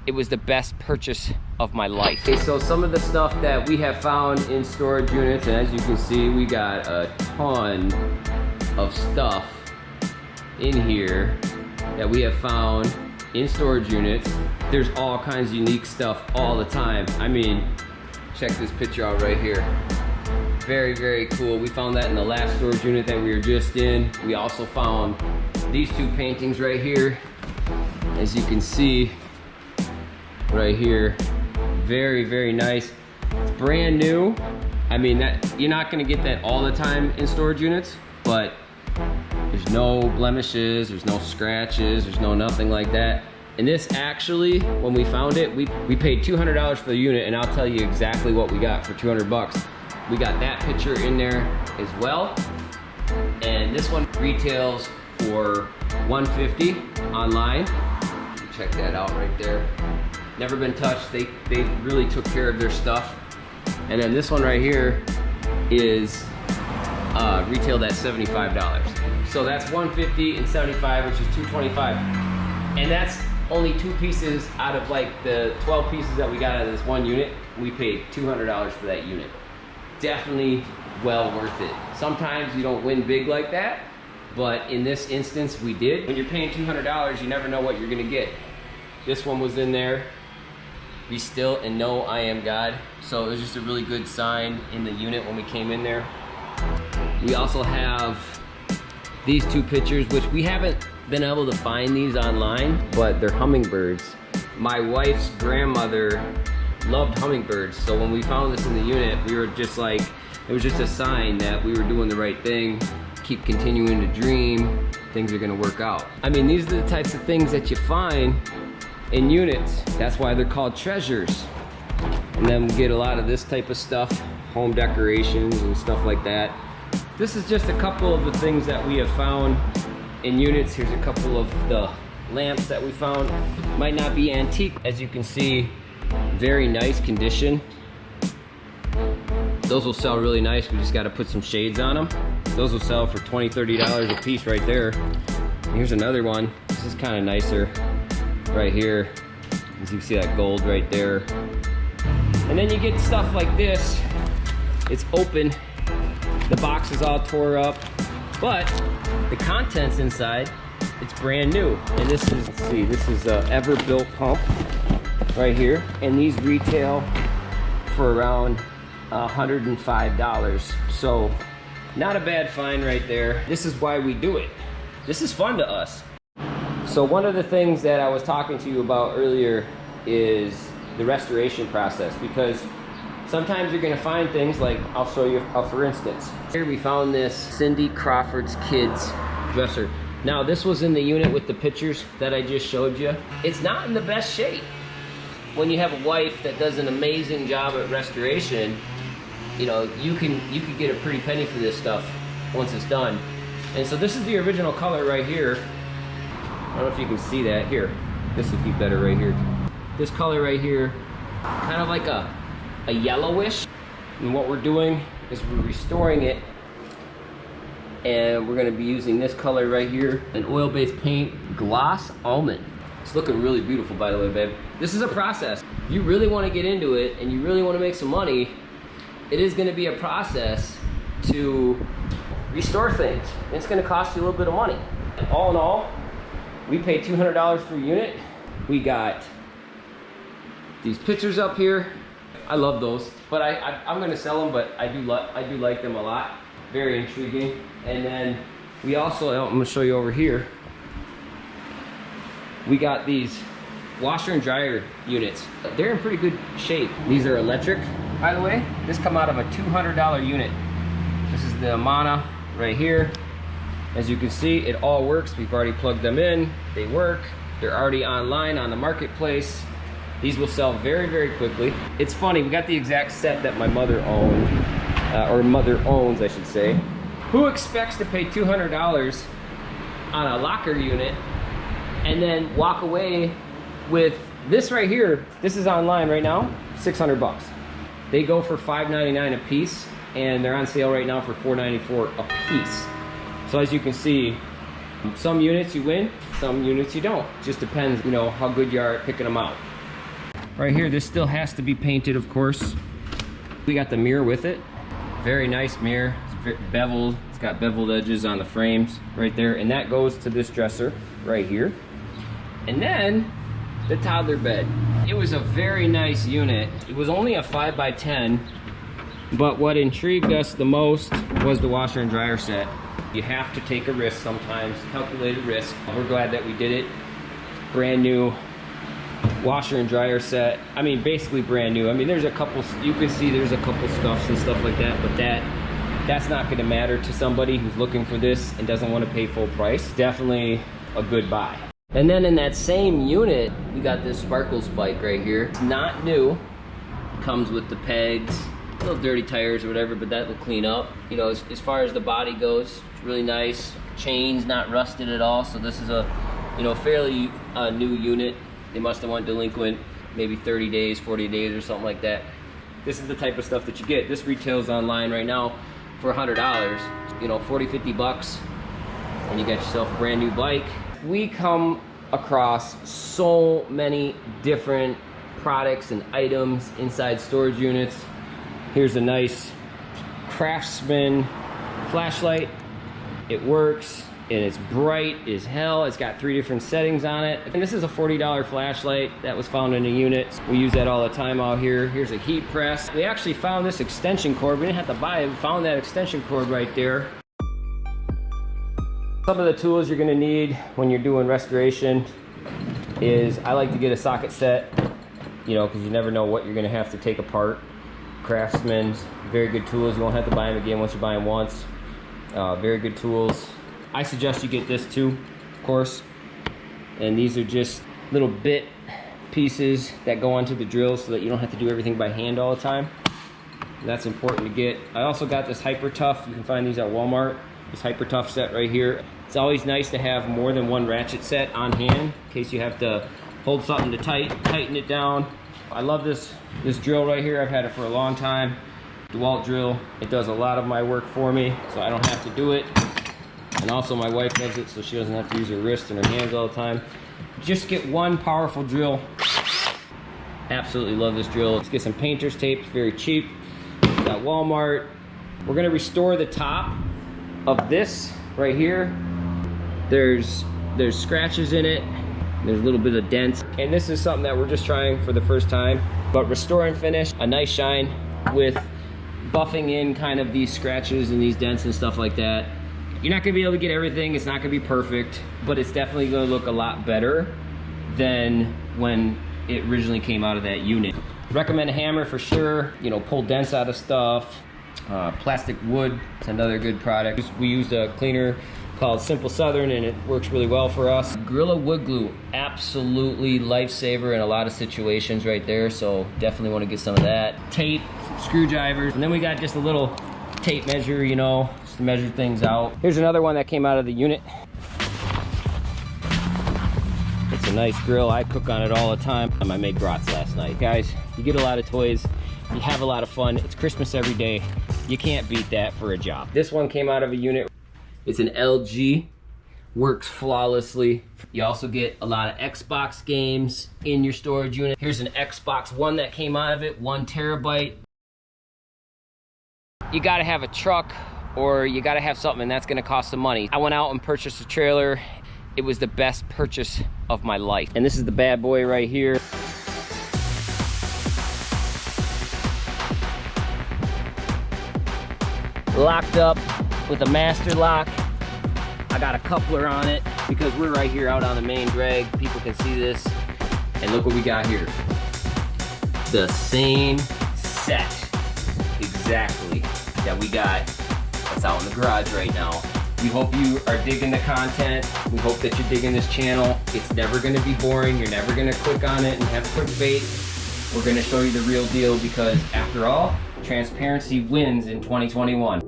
it was the best purchase of my life. Okay, so some of the stuff that we have found in storage units, and as you can see, we got a ton of stuff in here that we have found in storage units. There's all kinds of unique stuff all the time. I mean, check this picture out right here. Very, very cool. We found that in the last storage unit that we were just in. We also found these two paintings right here. As you can see right here, very, very nice. It's brand new. I mean, that you're not gonna get that all the time in storage units, but there's no blemishes, there's no scratches, there's no nothing like that. And this actually, when we found it, we paid $200 for the unit, and I'll tell you exactly what we got for 200 bucks. We got that picture in there as well. And this one retails for $150 online. Check that out right there. Never been touched. They really took care of their stuff. And then this one right here is retailed at $75. So that's $150 and $75, which is $225. And that's only 2 pieces out of like the 12 pieces that we got out of this one unit. We paid $200 for that unit. Definitely well worth it. Sometimes you don't win big like that, but in this instance we did. When you're paying $200, you never know what you're gonna get. This one was in there. Be still and know I am God. So it was just a really good sign in the unit when we came in there. We also have these 2 pictures, which we haven't been able to find these online, but they're hummingbirds. My wife's grandmother loved hummingbirds, so when we found this in the unit, we were just like, it was just a sign that we were doing the right thing. Keep continuing to dream, things are gonna work out. I mean, these are the types of things that you find in units. That's why they're called treasures. And then we get a lot of this type of stuff, home decorations and stuff like that. This is just a couple of the things that we have found in units. Here's a couple of the lamps that we found. Might not be antique, as you can see, very nice condition. Those will sell really nice. We just got to put some shades on them. Those will sell for $20, $30 a piece right there. And here's another one. This is kind of nicer right here. As you can see that gold right there. And then you get stuff like this. It's open. The box is all tore up, but the contents inside, it's brand new. And this is, let's see, this is a Everbuilt pump right here, and these retail for around $105. So not a bad find right there. This is why we do it. This is fun to us. So one of the things that I was talking to you about earlier is the restoration process, because sometimes you're gonna find things like, I'll show you, for instance. Here we found this Cindy Crawford's Kids dresser. Now this was in the unit with the pictures that I just showed you. It's not in the best shape. When you have a wife that does an amazing job at restoration, you know, you could get a pretty penny for this stuff once it's done. And so this is the original color right here. I don't know if you can see that. Here, this would be better right here. This color right here, kind of like a yellowish. And what we're doing is we're restoring it, and we're gonna be using this color right here, an oil-based paint, Gloss Almond. It's looking really beautiful, by the way, babe. This is a process. If you really wanna get into it and you really wanna make some money, it is gonna be a process to restore things. It's gonna cost you a little bit of money. And all in all, we paid $200 for a unit. We got these pictures up here. I love those, but I'm gonna sell them, but I do like them a lot. Very intriguing. And then we also, I'm gonna show you over here, we got these washer and dryer units. They're in pretty good shape. These are electric, by the way. This come out of a $200 unit. This is the Amana right here. As you can see, it all works. We've already plugged them in. They work. They're already online on the marketplace. These will sell very, very quickly. It's funny, we got the exact set that my mother owned, or mother owns, I should say. Who expects to pay $200 on a locker unit and then walk away with this right here? This is online right now, 600 bucks. They go for $5.99 a piece, and they're on sale right now for $4.94 a piece. So as you can see, some units you win, some units you don't. Just depends, you know, how good you are at picking them out. right here, this still has to be painted, of course. We got the mirror with it. Very nice mirror. It's beveled. It's got beveled edges on the frames right there. And that goes to this dresser right here. And then the toddler bed. It was a very nice unit. It was only a 5x10, but what intrigued us the most was the washer and dryer set. You have to take a risk sometimes, calculated risk. We're glad that we did it. Brand new washer and dryer set. I mean, basically brand new. I mean, there's a couple, you can see there's a couple stuffs and stuff like that, but that's not gonna matter to somebody who's looking for this and doesn't want to pay full price. Definitely a good buy. And then in that same unit, we got this Sparkles bike right here. It's not new. Comes with the pegs, little dirty tires or whatever, but that will clean up. You know, as far as the body goes, it's really nice. Chains not rusted at all, so this is a, you know, fairly new unit. They must have went delinquent maybe 30 days, 40 days or something like that. This is the type of stuff that you get. This retails online right now for $100, you know, 40, 50 bucks, and you got yourself a brand new bike. We come across so many different products and items inside storage units. Here's a nice Craftsman flashlight. It works and it's bright as hell. It's got 3 different settings on it. And this is a $40 flashlight that was found in a unit. We use that all the time out here. Here's a heat press. We actually found this extension cord. We didn't have to buy it. We found that extension cord right there. Some of the tools you're gonna need when you're doing restoration is, I like to get a socket set, you know, because you never know what you're gonna have to take apart. Craftsman's, very good tools. You won't have to buy them again once you buy them once. Very good tools. I suggest you get this too, of course. And these are just little bit pieces that go onto the drill so that you don't have to do everything by hand all the time. And that's important to get. I also got this Hyper Tough. You can find these at Walmart. This Hyper Tough set right here. It's always nice to have more than one ratchet set on hand in case you have to hold something to tighten it down. I love this drill right here. I've had it for a long time. DeWalt drill. It does a lot of my work for me, so I don't have to do it. And also my wife does it, so she doesn't have to use her wrist and her hands all the time. Just get one powerful drill. Absolutely love this drill. Let's get some painter's tape. It's very cheap. It's at Walmart. We're gonna restore the top of this right here. There's scratches in it. There's a little bit of dents. And this is something that we're just trying for the first time. But restore and finish, a nice shine with buffing in kind of these scratches and these dents and stuff like that. You're not gonna be able to get everything. It's not gonna be perfect, but it's definitely gonna look a lot better than when it originally came out of that unit. Recommend a hammer for sure. You know, pull dents out of stuff. Plastic wood is another good product. We used a cleaner called Simple Southern and it works really well for us. Gorilla Wood Glue, absolutely lifesaver in a lot of situations right there, so definitely want to get some of that. Tape, screwdrivers, and then we got just a little tape measure, you know, just to measure things out. Here's another one that came out of the unit. It's a nice grill. I cook on it all the time. I made brats last night. Guys, you get a lot of toys, you have a lot of fun. It's Christmas every day. You can't beat that for a job. This one came out of a unit. It's an LG, works flawlessly. You also get a lot of Xbox games in your storage unit. Here's an Xbox One that came out of it, 1 terabyte. You gotta have a truck or you gotta have something, and that's gonna cost some money. I went out and purchased a trailer. It was the best purchase of my life. And this is the bad boy right here. Locked up with a master lock. I got a coupler on it because we're right here out on the main drag. People can see this. And look what we got here. The same set exactly that we got that's out in the garage right now. We hope you are digging the content. We hope that you're digging this channel. It's never gonna be boring. You're never gonna click on it and have clickbait. We're gonna show you the real deal because after all, transparency wins in 2021.